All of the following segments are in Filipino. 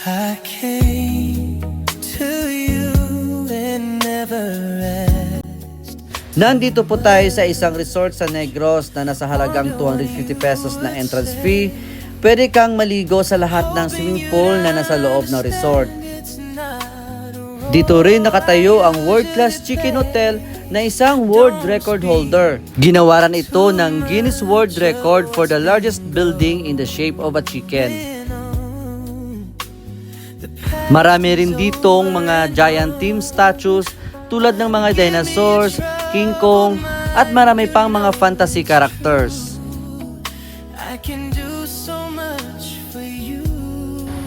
I came to you and never asked. Nandito po tayo sa isang resort sa Negros na nasa halagang 250 pesos na entrance fee. Pwede kang maligo sa lahat ng swimming pool na nasa loob ng resort. Dito rin nakatayo ang world-class chicken hotel na isang world record holder. Ginawaran ito ng Guinness World Record for the largest building in the shape of a chicken. Marami rin ditong mga giant team statues tulad ng mga dinosaurs, King Kong, at marami pang mga fantasy characters. I can do so much for you.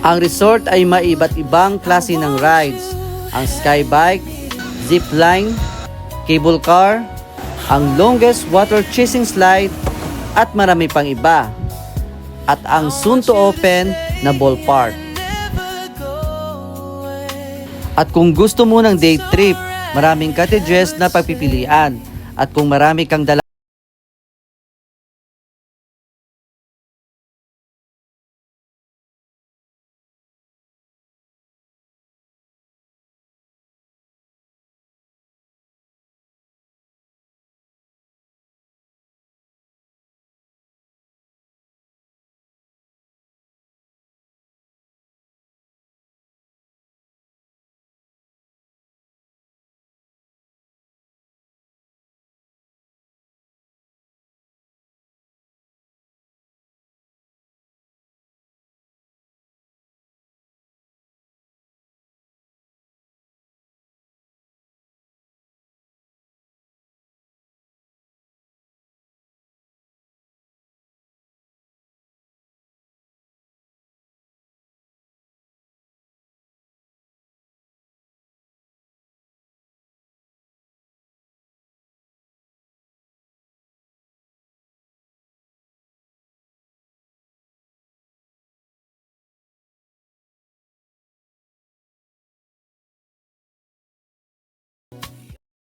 Ang resort ay may iba't ibang klase ng rides. Ang skybike, zipline, cable car, ang longest water chasing slide, at marami pang iba. At ang soon to open na ballpark. At kung gusto mo ng day trip, maraming cottages na pagpipilian. At kung marami kang dalang